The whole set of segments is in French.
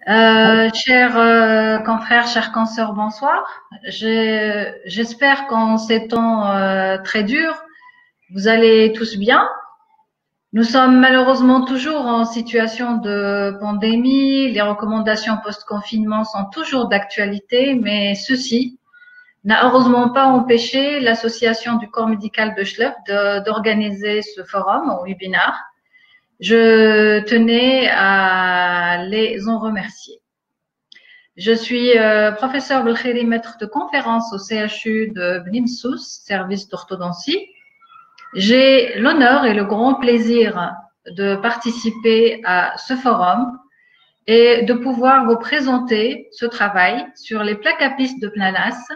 Chers confrères, chers consoeurs, bonsoir. J'espère qu'en ces temps très durs, vous allez tous bien. Nous sommes malheureusement toujours en situation de pandémie. Les recommandations post-confinement sont toujours d'actualité, mais ceci n'a heureusement pas empêché l'association du corps médical de Schleuf d'organiser ce forum au webinaire. Je tenais à les en remercier. Je suis professeur Belkhiri, maître de conférence au CHU de Bnimsous, service d'orthodontie. J'ai l'honneur et le grand plaisir de participer à ce forum et de pouvoir vous présenter ce travail sur les plaques à piste de Planas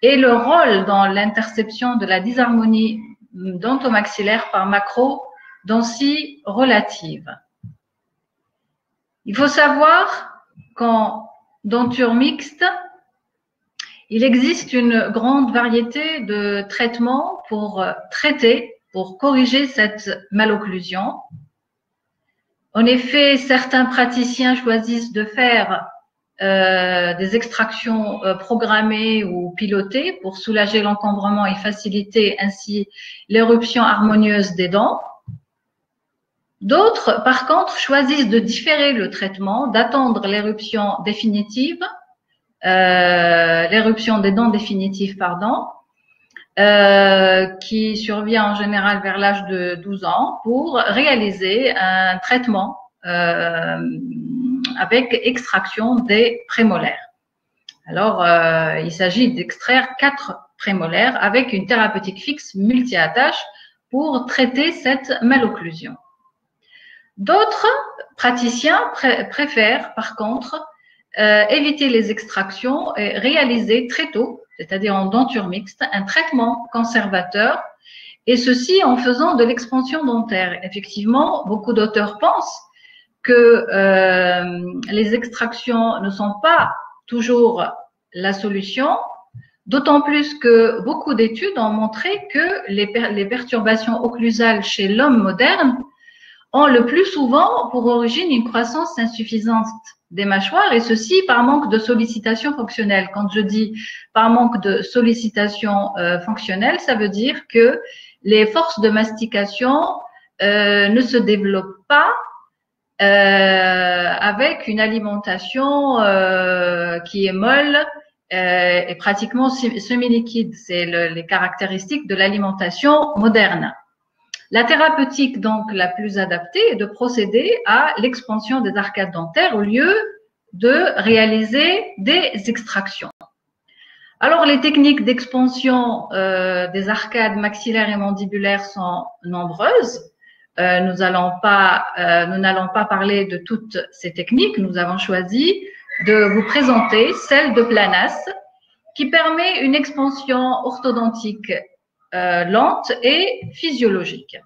et le rôle dans l'interception de la dysharmonie dentomaxillaire par macrodontie relative. Il faut savoir qu'en denture mixte, il existe une grande variété de traitements pour corriger cette malocclusion. En effet, certains praticiens choisissent de faire des extractions programmées ou pilotées pour soulager l'encombrement et faciliter ainsi l'éruption harmonieuse des dents. D'autres, par contre, choisissent de différer le traitement, d'attendre l'éruption définitive, l'éruption des dents définitives, qui survient en général vers l'âge de 12 ans, pour réaliser un traitement avec extraction des prémolaires. Alors, il s'agit d'extraire 4 prémolaires avec une thérapeutique fixe multi-attache pour traiter cette malocclusion. D'autres praticiens préfèrent, par contre, éviter les extractions et réaliser très tôt, c'est-à-dire en denture mixte, un traitement conservateur, et ceci en faisant de l'expansion dentaire. Effectivement, beaucoup d'auteurs pensent que les extractions ne sont pas toujours la solution, d'autant plus que beaucoup d'études ont montré que les perturbations occlusales chez l'homme moderne ont le plus souvent pour origine une croissance insuffisante des mâchoires, et ceci par manque de sollicitation fonctionnelle. Quand je dis par manque de sollicitation fonctionnelle, ça veut dire que les forces de mastication ne se développent pas avec une alimentation qui est molle et pratiquement semi-liquide. C'est les caractéristiques de l'alimentation moderne. La thérapeutique, donc, la plus adaptée est de procéder à l'expansion des arcades dentaires au lieu de réaliser des extractions. Alors, les techniques d'expansion des arcades maxillaires et mandibulaires sont nombreuses. Nous n'allons pas parler de toutes ces techniques. Nous avons choisi de vous présenter celle de Planas, qui permet une expansion orthodontique lente et physiologique.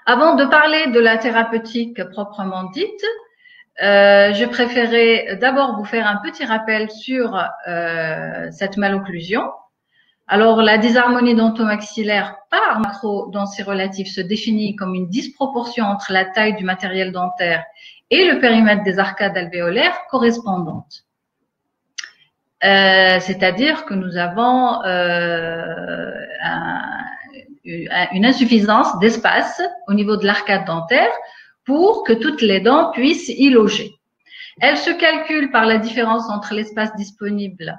Avant de parler de la thérapeutique proprement dite, je préférais d'abord vous faire un petit rappel sur cette malocclusion. Alors, la dysharmonie dentomaxillaire par macrodontie relative se définit comme une disproportion entre la taille du matériel dentaire et le périmètre des arcades alvéolaires correspondantes. C'est-à-dire que nous avons une insuffisance d'espace au niveau de l'arcade dentaire pour que toutes les dents puissent y loger. Elle se calcule par la différence entre l'espace disponible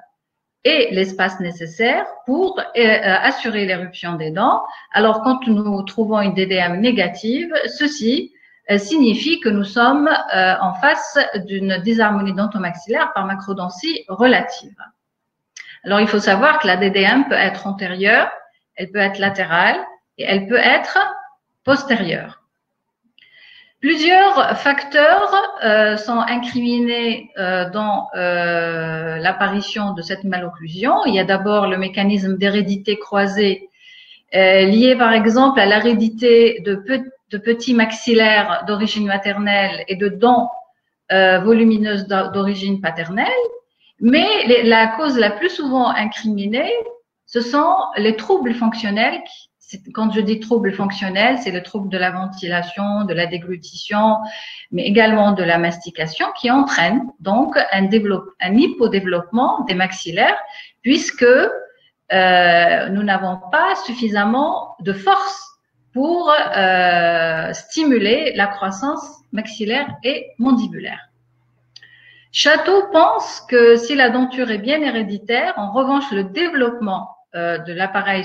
et l'espace nécessaire pour assurer l'éruption des dents. Alors, quand nous trouvons une DDM négative, ceci signifie que nous sommes en face d'une dysharmonie dentomaxillaire par macrodontie relative. Alors, il faut savoir que la DDM peut être antérieure, elle peut être latérale et elle peut être postérieure. Plusieurs facteurs sont incriminés dans l'apparition de cette malocclusion. Il y a d'abord le mécanisme d'hérédité croisée lié par exemple à l'hérédité de petits maxillaires d'origine maternelle et de dents volumineuses d'origine paternelle. Mais la cause la plus souvent incriminée, ce sont les troubles fonctionnels quand je dis troubles fonctionnels, c'est le trouble de la ventilation, de la déglutition, mais également de la mastication qui entraîne donc un hypodéveloppement des maxillaires puisque nous n'avons pas suffisamment de force pour stimuler la croissance maxillaire et mandibulaire. Château pense que si la denture est bien héréditaire, en revanche, le développement de l'appareil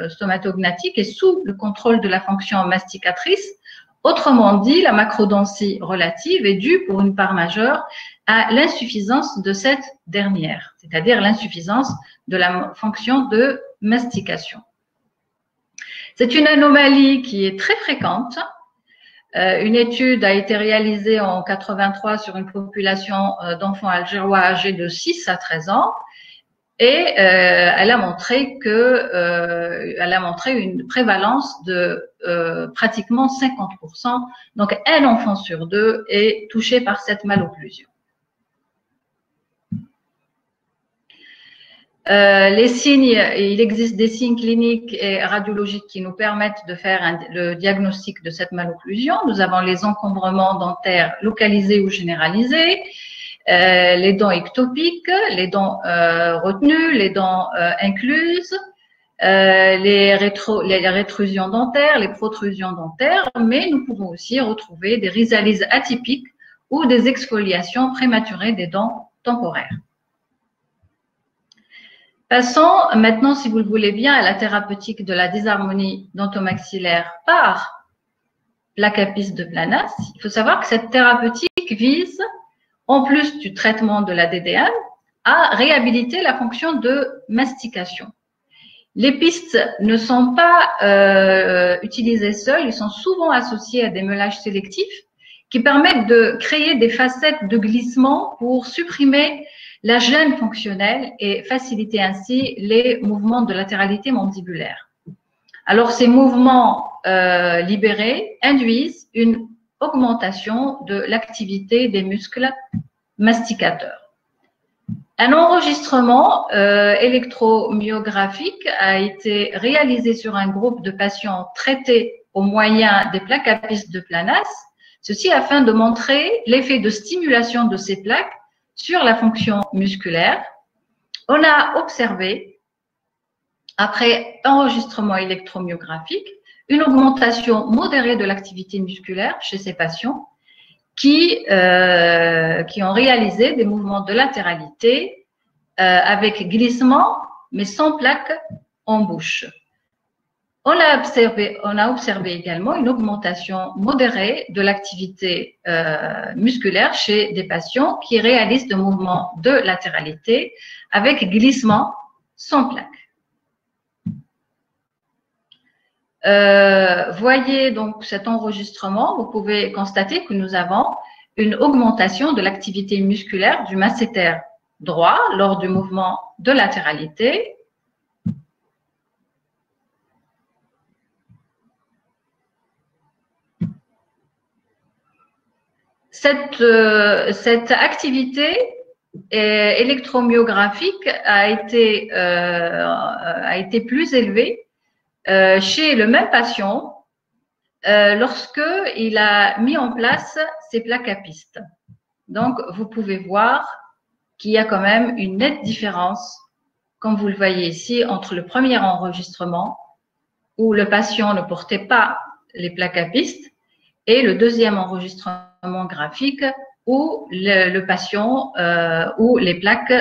stomatognatique est sous le contrôle de la fonction masticatrice. Autrement dit, la macrodontie relative est due pour une part majeure à l'insuffisance de cette dernière, c'est-à-dire l'insuffisance de la fonction de mastication. C'est une anomalie qui est très fréquente. Une étude a été réalisée en 83 sur une population d'enfants algérois âgés de 6 à 13 ans et elle a montré une prévalence de pratiquement 50%. Donc, un enfant sur deux est touché par cette malocclusion. Les signes, il existe des signes cliniques et radiologiques qui nous permettent de faire le diagnostic de cette malocclusion. Nous avons les encombrements dentaires localisés ou généralisés, les dents ectopiques, les dents retenues, les dents incluses, les rétrusions dentaires, les protrusions dentaires, mais nous pouvons aussi retrouver des rhizalyses atypiques ou des exfoliations prématurées des dents temporaires. Passons maintenant, si vous le voulez bien, à la thérapeutique de la dysharmonie dentomaxillaire par plaque à piste de Planas. Il faut savoir que cette thérapeutique vise, en plus du traitement de la DDM, à réhabiliter la fonction de mastication. Les pistes ne sont pas utilisées seules, ils sont souvent associés à des meulages sélectifs qui permettent de créer des facettes de glissement pour supprimer la gêne fonctionnelle et faciliter ainsi les mouvements de latéralité mandibulaire. Alors, ces mouvements libérés induisent une augmentation de l'activité des muscles masticateurs. Un enregistrement électromyographique a été réalisé sur un groupe de patients traités au moyen des plaques à piste de Planas, ceci afin de montrer l'effet de stimulation de ces plaques sur la fonction musculaire. On a observé, après enregistrement électromyographique, une augmentation modérée de l'activité musculaire chez ces patients qui ont réalisé des mouvements de latéralité avec glissement, mais sans plaque en bouche. On a observé également une augmentation modérée de l'activité musculaire chez des patients qui réalisent des mouvements de latéralité avec glissement sans plaque. Voyez donc cet enregistrement, vous pouvez constater que nous avons une augmentation de l'activité musculaire du masséter droit lors du mouvement de latéralité. Cette activité électromyographique a été plus élevée chez le même patient lorsqu'il a mis en place ses plaques à piste. Donc, vous pouvez voir qu'il y a quand même une nette différence, comme vous le voyez ici, entre le premier enregistrement où le patient ne portait pas les plaques à piste et le deuxième enregistrement graphique où le patient, où les plaques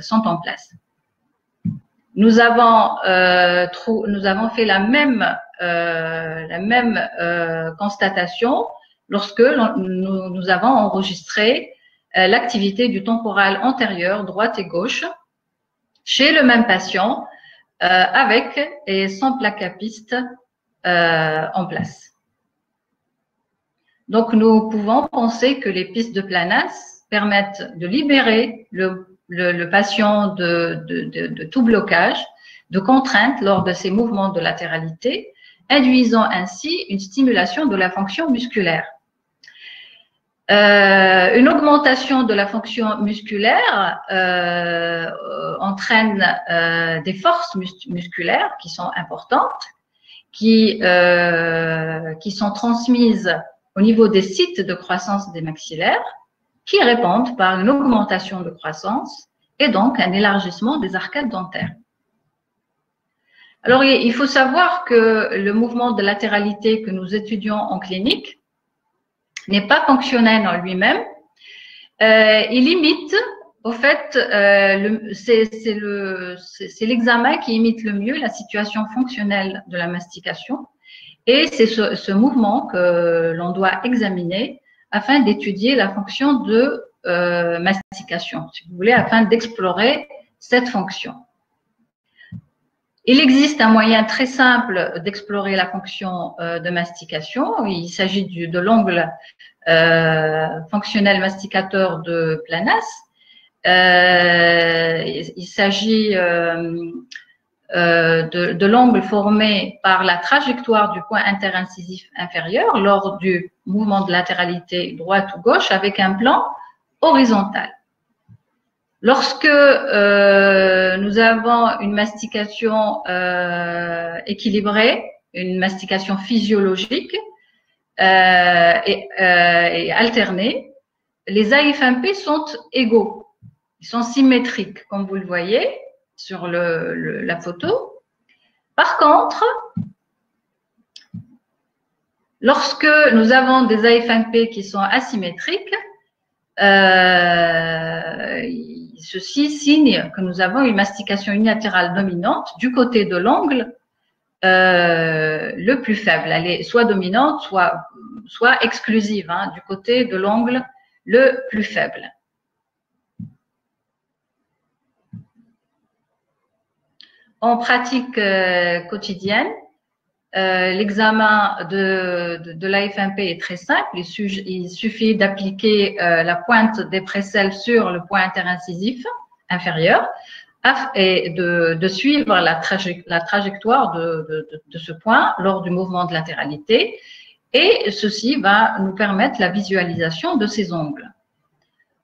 sont en place. Nous avons fait la même constatation lorsque nous avons enregistré l'activité du temporal antérieur, droite et gauche, chez le même patient, avec et sans plaque à piste en place. Donc, nous pouvons penser que les pistes de Planas permettent de libérer le patient de tout blocage, de contrainte lors de ces mouvements de latéralité, induisant ainsi une stimulation de la fonction musculaire. Une augmentation de la fonction musculaire entraîne des forces musculaires qui sont importantes, qui sont transmises au niveau des sites de croissance des maxillaires, qui répondent par une augmentation de croissance et donc un élargissement des arcades dentaires. Alors, il faut savoir que le mouvement de latéralité que nous étudions en clinique n'est pas fonctionnel en lui-même. Il imite, au fait, c'est l'examen qui imite le mieux la situation fonctionnelle de la mastication. Et c'est ce mouvement que l'on doit examiner afin d'étudier la fonction de mastication, si vous voulez, afin d'explorer cette fonction. Il existe un moyen très simple d'explorer la fonction de mastication. Il s'agit de l'ongle fonctionnel masticateur de Planas. Il s'agit de l'angle formé par la trajectoire du point interincisif inférieur lors du mouvement de latéralité droite ou gauche avec un plan horizontal. Lorsque nous avons une mastication équilibrée, une mastication physiologique et alternée, les AF1P sont égaux, ils sont symétriques, comme vous le voyez sur la photo. Par contre, lorsque nous avons des AF1P qui sont asymétriques, ceci signe que nous avons une mastication unilatérale dominante du côté de l'angle le plus faible. Elle est soit dominante, soit exclusive, hein, du côté de l'angle le plus faible. En pratique quotidienne, l'examen de l'AF1P est très simple. Il suffit d'appliquer la pointe des précelles sur le point interincisif inférieur et de suivre la trajectoire de ce point lors du mouvement de latéralité. Et ceci va nous permettre la visualisation de ces ongles.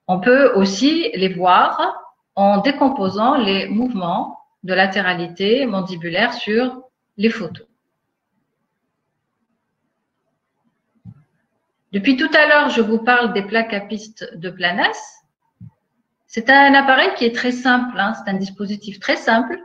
On peut aussi les voir en décomposant les mouvements de latéralité mandibulaire sur les photos. Depuis tout à l'heure, je vous parle des plaques capistes de Planas. C'est un appareil qui est très simple, hein, c'est un dispositif très simple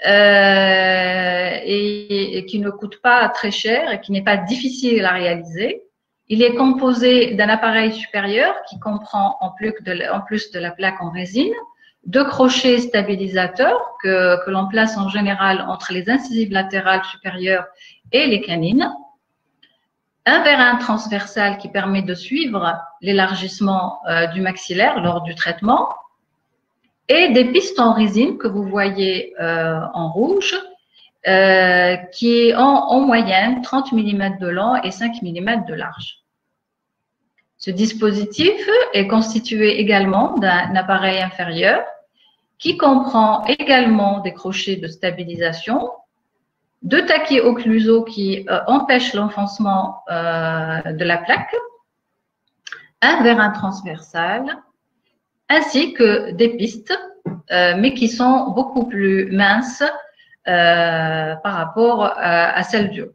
et qui ne coûte pas très cher et qui n'est pas difficile à réaliser. Il est composé d'un appareil supérieur qui comprend, en plus de la plaque en résine, 2 crochets stabilisateurs que l'on place en général entre les incisives latérales supérieures et les canines, un vérin transversal qui permet de suivre l'élargissement du maxillaire lors du traitement et des pistes en résine que vous voyez en rouge qui ont en moyenne 30 mm de long et 5 mm de large. Ce dispositif est constitué également d'un appareil inférieur qui comprend également des crochets de stabilisation, 2 taquets occlusaux qui empêchent l'enfoncement de la plaque, un vérin transversal, ainsi que des pistes, mais qui sont beaucoup plus minces par rapport à celles du haut.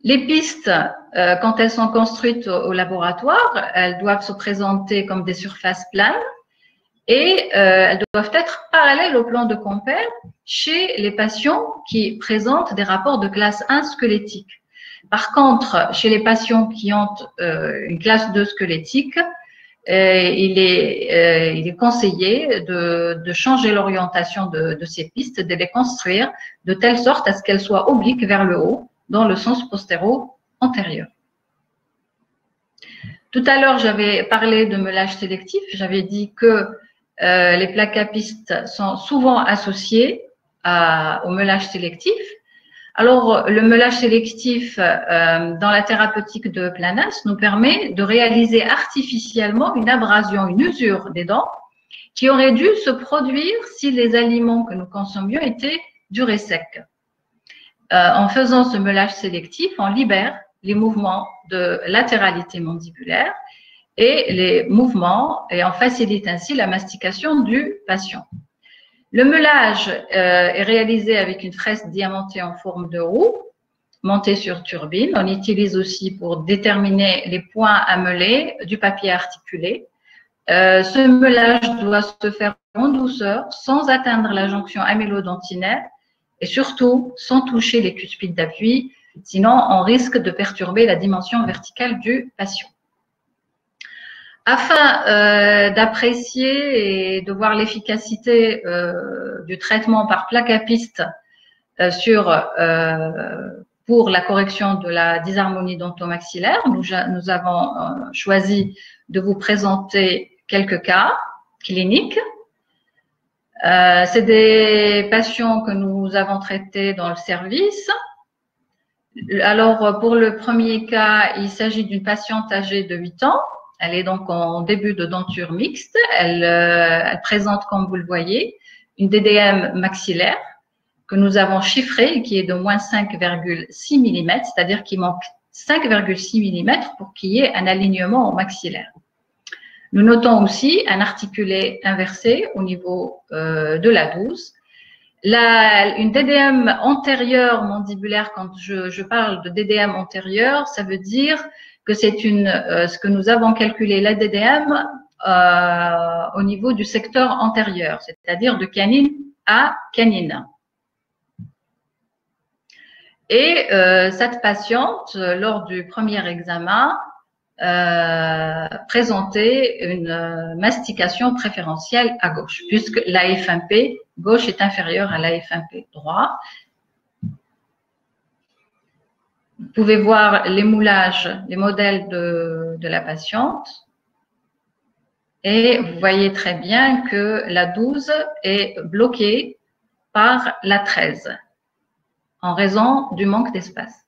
Les pistes, quand elles sont construites au laboratoire, elles doivent se présenter comme des surfaces planes et elles doivent être parallèles au plan de Compère chez les patients qui présentent des rapports de classe 1 squelettique. Par contre, chez les patients qui ont une classe 2 squelettique, il est conseillé de changer l'orientation de ces pistes, de les construire de telle sorte à ce qu'elles soient obliques vers le haut, dans le sens postéro-antérieur. Tout à l'heure, j'avais parlé de meulage sélectif. J'avais dit que les plaques capistes sont souvent associées au meulage sélectif. Alors, le meulage sélectif dans la thérapeutique de Planas nous permet de réaliser artificiellement une abrasion, une usure des dents qui aurait dû se produire si les aliments que nous consommions étaient durs et secs. en faisant ce meulage sélectif, on libère les mouvements de latéralité mandibulaire et les mouvements, et on facilite ainsi la mastication du patient. Le meulage est réalisé avec une fresque diamantée en forme de roue, montée sur turbine. On utilise aussi pour déterminer les points à meuler du papier articulé. Ce meulage doit se faire en douceur, sans atteindre la jonction amylodontinaire et surtout sans toucher les cuspides d'appui, sinon on risque de perturber la dimension verticale du patient. Afin d'apprécier et de voir l'efficacité du traitement par plaque à piste pour la correction de la dysharmonie dentomaxillaire, nous avons choisi de vous présenter quelques cas cliniques. C'est des patients que nous avons traités dans le service. Alors, pour le premier cas, il s'agit d'une patiente âgée de 8 ans. Elle est donc en début de denture mixte. Elle présente, comme vous le voyez, une DDM maxillaire que nous avons chiffrée et qui est de moins 5,6 mm, c'est-à-dire qu'il manque 5,6 mm pour qu'il y ait un alignement au maxillaire. Nous notons aussi un articulé inversé au niveau de la 12. Une DDM antérieure mandibulaire, quand je parle de DDM antérieure, ça veut dire que c'est ce que nous avons calculé la DDM au niveau du secteur antérieur, c'est-à-dire de canine à canine. Et cette patiente, lors du premier examen, présentait une mastication préférentielle à gauche, puisque la F1P gauche est inférieure à la F1P droit. Vous pouvez voir les moulages, les modèles de la patiente. Et vous voyez très bien que la 12 est bloquée par la 13 en raison du manque d'espace.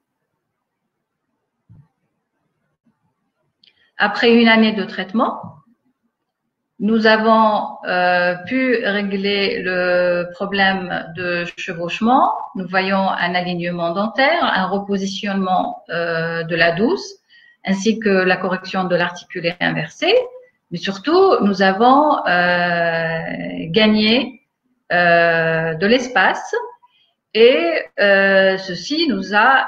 Après une année de traitement, nous avons pu régler le problème de chevauchement. Nous voyons un alignement dentaire, un repositionnement de la 12, ainsi que la correction de l'articulé inversé. Mais surtout, nous avons gagné de l'espace et ceci nous a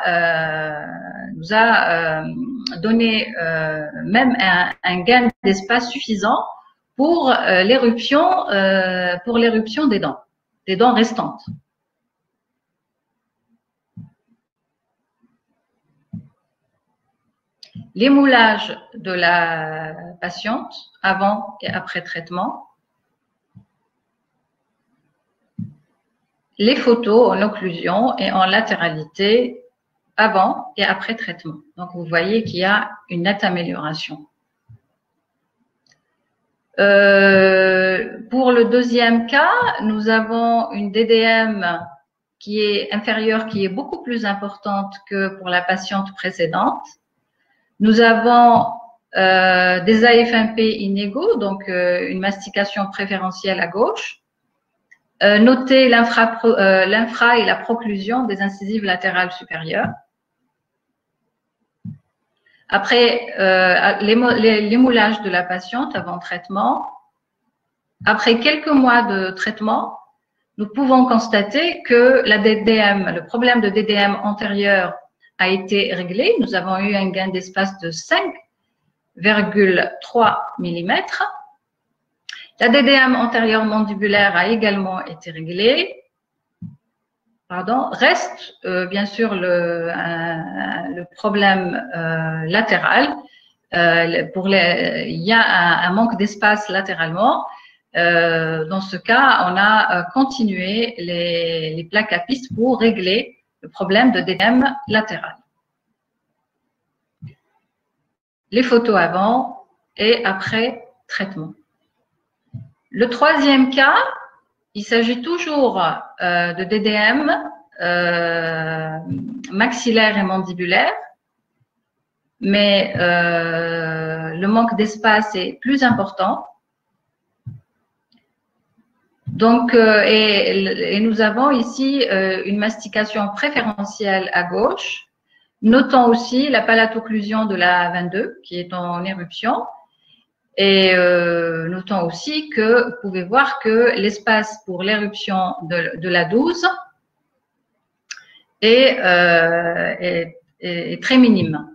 donné même un gain d'espace suffisant pour l'éruption des dents restantes. Les moulages de la patiente avant et après traitement. Les photos en occlusion et en latéralité avant et après traitement. Donc, vous voyez qu'il y a une nette amélioration. Pour le deuxième cas, nous avons une DDM qui est inférieure, qui est beaucoup plus importante que pour la patiente précédente. Nous avons des AF1P inégaux, donc une mastication préférentielle à gauche. Notez l'infra et la proclusion des incisives latérales supérieures. Après les moulages de la patiente avant traitement, après quelques mois de traitement, nous pouvons constater que la DDM, le problème de DDM antérieure a été réglé. Nous avons eu un gain d'espace de 5,3 mm. La DDM antérieure mandibulaire a également été réglée. Reste bien sûr le problème latéral. Il y a un manque d'espace latéralement. Dans ce cas, on a continué les plaques à piste pour régler le problème de DDM latéral. Les photos avant et après traitement. Le troisième cas, il s'agit toujours de DDM maxillaire et mandibulaire, mais le manque d'espace est plus important. Donc, et nous avons ici une mastication préférentielle à gauche. Notons aussi la palatoclusion de la 22 qui est en éruption. Et notons aussi que vous pouvez voir que l'espace pour l'éruption de la 12 est très minime.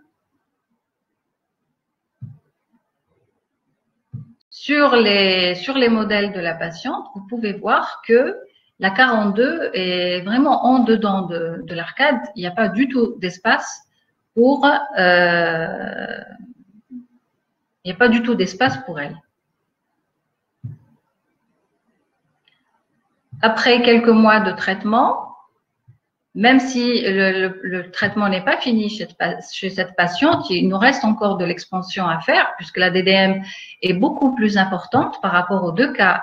Sur les modèles de la patiente, vous pouvez voir que la 42 est vraiment en dedans de l'arcade. Il n'y a pas du tout d'espace pour elle. Après quelques mois de traitement, même si le traitement n'est pas fini chez cette patiente, il nous reste encore de l'expansion à faire puisque la DDM est beaucoup plus importante par rapport aux 2 cas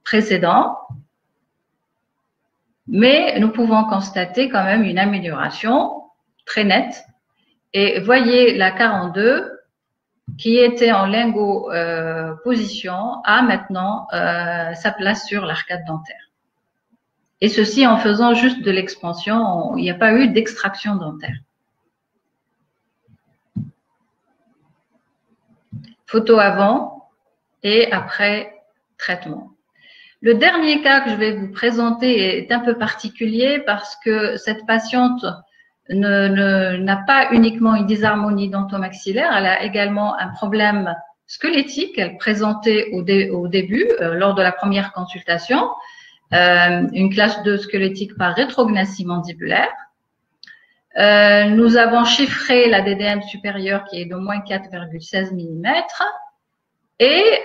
précédents. Mais nous pouvons constater quand même une amélioration très nette. Et voyez la 42 qui était en lingot position a maintenant sa place sur l'arcade dentaire. Et ceci en faisant juste de l'expansion, il n'y a pas eu d'extraction dentaire. Photo avant et après traitement. Le dernier cas que je vais vous présenter est un peu particulier parce que cette patiente n'a pas uniquement une dysharmonie dentomaxillaire, elle a également un problème squelettique. Elle présentait au début, lors de la première consultation, une classe 2 squelettique par rétrognathie mandibulaire. Nous avons chiffré la DDM supérieure qui est de moins 4,16 mm. Et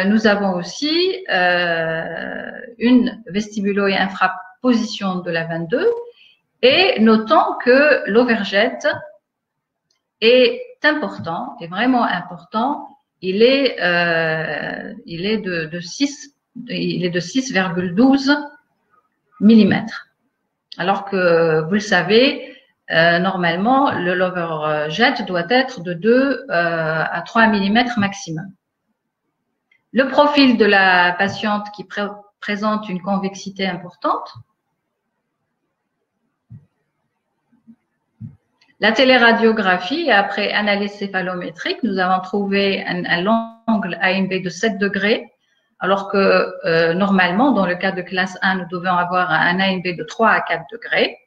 nous avons aussi une vestibulo- et infraposition de la 22. Et notons que l'overjet est important, est vraiment important. Il est de 6,12 mm. Alors que vous le savez, normalement, le l'overjet doit être de 2 à 3 mm maximum. Le profil de la patiente qui présente une convexité importante. La téléradiographie, après analyse céphalométrique, nous avons trouvé un angle AMB de 7 degrés, alors que normalement, dans le cas de classe 1, nous devons avoir un AMB de 3 à 4 degrés,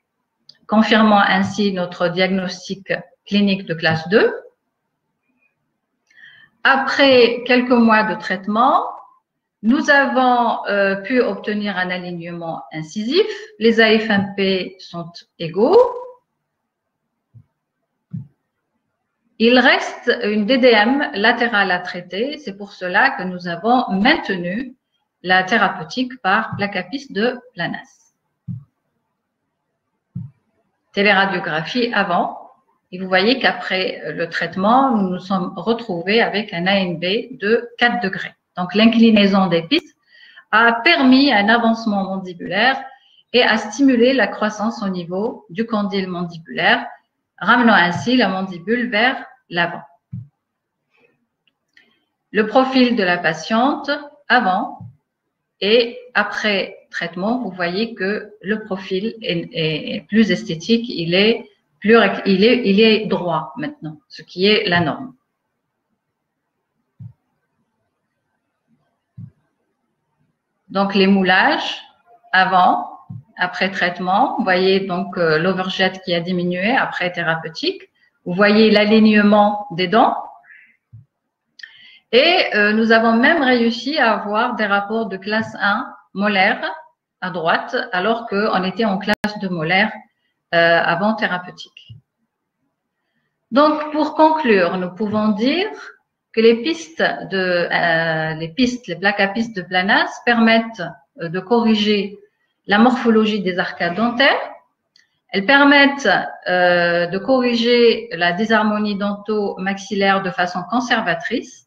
confirmant ainsi notre diagnostic clinique de classe 2. Après quelques mois de traitement, nous avons pu obtenir un alignement incisif. Les AFMP sont égaux. Il reste une DDM latérale à traiter. C'est pour cela que nous avons maintenu la thérapeutique par Placapis de Planas. Téléradiographie avant. Et vous voyez qu'après le traitement, nous nous sommes retrouvés avec un AMB de 4 degrés. Donc, l'inclinaison des pistes a permis un avancement mandibulaire et a stimulé la croissance au niveau du condyle mandibulaire, ramenant ainsi la mandibule vers l'avant. Le profil de la patiente avant et après traitement, vous voyez que le profil est plus esthétique, il est droit maintenant, ce qui est la norme. Donc, les moulages avant, après traitement. Vous voyez donc l'overjet qui a diminué après thérapeutique. Vous voyez l'alignement des dents. Et nous avons même réussi à avoir des rapports de classe 1 molaire à droite, alors qu'on était en classe de molaire avant thérapeutique. Donc, pour conclure, nous pouvons dire que les Placapis de Planas permettent de corriger la morphologie des arcades dentaires. Elles permettent de corriger la dysharmonie dentomaxillaire de façon conservatrice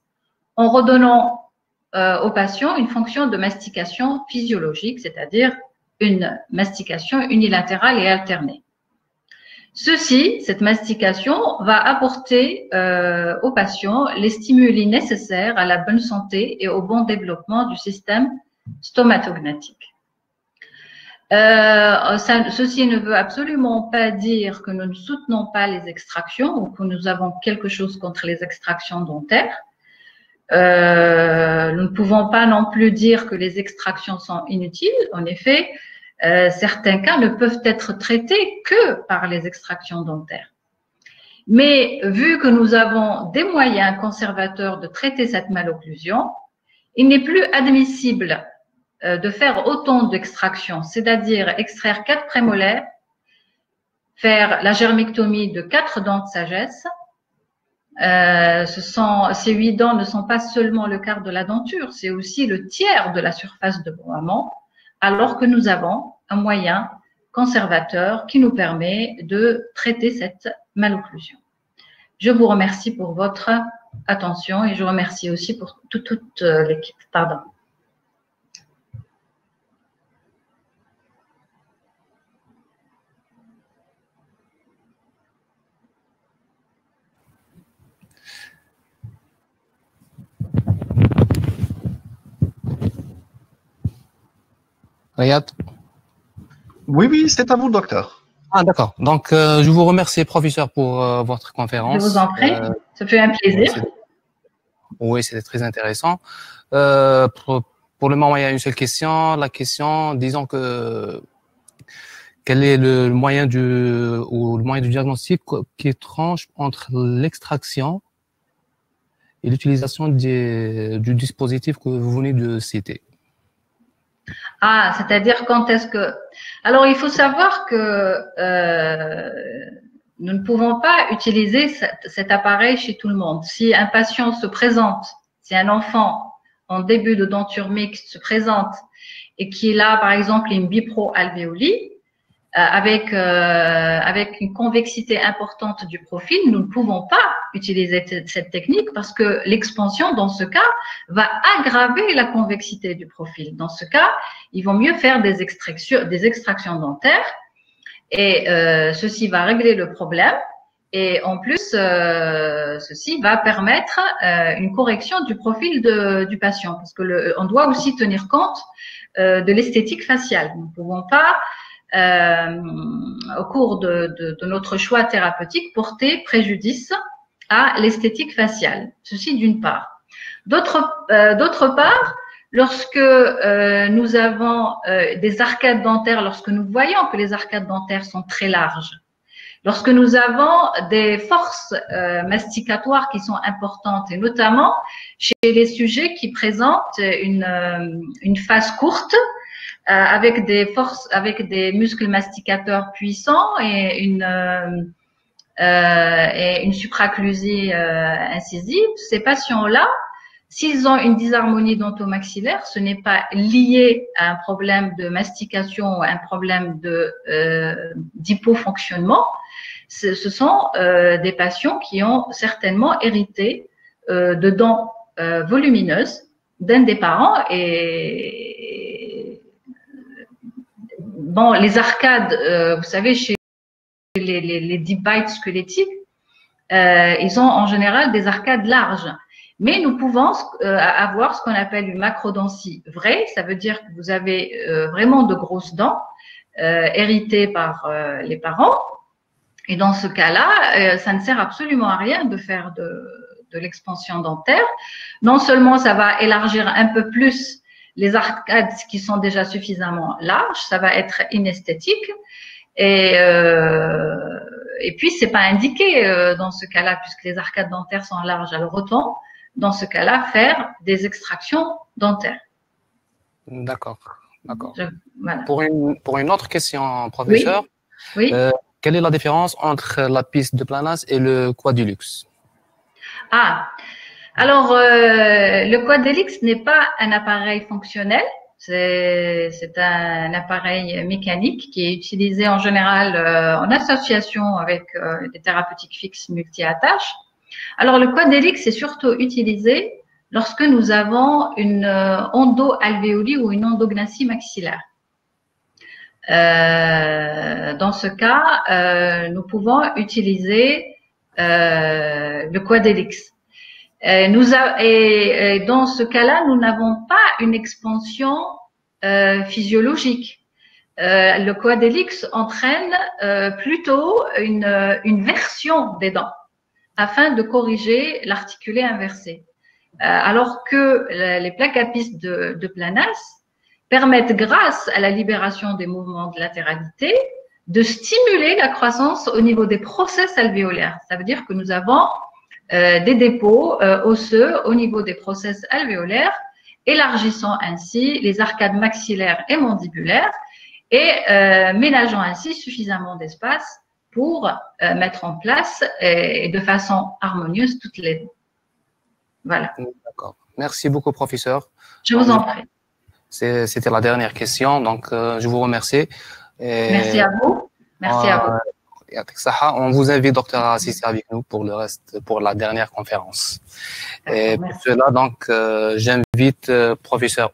en redonnant aux patients une fonction de mastication physiologique, c'est-à-dire une mastication unilatérale et alternée. Cette mastication va apporter aux patients les stimuli nécessaires à la bonne santé et au bon développement du système stomatognatique. Ceci ne veut absolument pas dire que nous ne soutenons pas les extractions ou que nous avons quelque chose contre les extractions dentaires. Nous ne pouvons pas non plus dire que les extractions sont inutiles. En effet, certains cas ne peuvent être traités que par les extractions dentaires. Mais vu que nous avons des moyens conservateurs de traiter cette malocclusion, il n'est plus admissible de faire autant d'extractions, c'est-à-dire extraire 4 prémolaires, faire la germectomie de 4 dents de sagesse. Ces 8 dents ne sont pas seulement le quart de la denture, c'est aussi le tiers de la surface de broiement, alors que nous avons un moyen conservateur qui nous permet de traiter cette malocclusion. Je vous remercie pour votre attention et je remercie aussi pour toute l'équipe. Pardon. Riyad? Oui, c'est à vous, docteur. Ah, d'accord. Donc, je vous remercie, professeur, pour votre conférence. Je vous en prie, ça fait un plaisir. Oui, c'était très intéressant. Pour le moment, il y a une seule question. La question, disons que quel est le moyen du diagnostic qui tranche entre l'extraction et l'utilisation du dispositif que vous venez de citer? Ah, c'est-à-dire quand est-ce que… Alors, il faut savoir que nous ne pouvons pas utiliser cet appareil chez tout le monde. Si un patient se présente, si un enfant en début de denture mixte se présente et qu'il a, par exemple, une bipro-alvéolie, avec une convexité importante du profil, nous ne pouvons pas utiliser cette technique parce que l'expansion, dans ce cas, va aggraver la convexité du profil. Dans ce cas, il vaut mieux faire des extractions dentaires et ceci va régler le problème. Et en plus, ceci va permettre une correction du profil du patient parce que on doit aussi tenir compte de l'esthétique faciale. Nous ne pouvons pas au cours de notre choix thérapeutique, porter préjudice à l'esthétique faciale. Ceci d'une part. D'autre part, lorsque nous avons des arcades dentaires, lorsque nous voyons que les arcades dentaires sont très larges, lorsque nous avons des forces masticatoires qui sont importantes, et notamment chez les sujets qui présentent une face courte, avec des muscles masticateurs puissants et une supraclusie incisive, ces patients-là, s'ils ont une disharmonie dentomaxillaire, ce n'est pas lié à un problème de mastication ou un problème d'hypofonctionnement. Ce sont des patients qui ont certainement hérité de dents volumineuses d'un des parents et bon, les arcades, vous savez, chez les deep bites squelettiques, ils ont en général des arcades larges. Mais nous pouvons avoir ce qu'on appelle une macrodontie vraie. Ça veut dire que vous avez vraiment de grosses dents héritées par les parents. Et dans ce cas-là, ça ne sert absolument à rien de faire de l'expansion dentaire. Non seulement ça va élargir un peu plus les arcades qui sont déjà suffisamment larges, ça va être inesthétique. Et puis, c'est pas indiqué dans ce cas-là, puisque les arcades dentaires sont larges. Alors autant, dans ce cas-là, faire des extractions dentaires. D'accord, d'accord. Voilà. Pour une autre question, professeur, oui. Quelle est la différence entre la piste de Planas et le Quadilux? Ah, alors le Quadilux n'est pas un appareil fonctionnel. C'est un appareil mécanique qui est utilisé en général en association avec des thérapeutiques fixes multi-attaches. Alors, le Quadilux est surtout utilisé lorsque nous avons une endoalvéolie ou une endognathie maxillaire. Dans ce cas, nous pouvons utiliser le Quadilux. Et dans ce cas-là, nous n'avons pas une expansion physiologique. Le quadellix entraîne plutôt une version des dents afin de corriger l'articulé inversé. Alors que les plaques apistes de Planas permettent, grâce à la libération des mouvements de latéralité, de stimuler la croissance au niveau des process alvéolaires. Ça veut dire que nous avons des dépôts osseux au niveau des process alvéolaires, élargissant ainsi les arcades maxillaires et mandibulaires et ménageant ainsi suffisamment d'espace pour mettre en place et de façon harmonieuse toutes les dents. Voilà. D'accord. Merci beaucoup, professeur. Je vous en prie. C'était la dernière question, donc je vous remercie. Merci à vous. Merci à vous. On vous invite, docteur, à assister avec nous pour le reste, pour la dernière conférence. Et pour cela, donc, j'invite professeur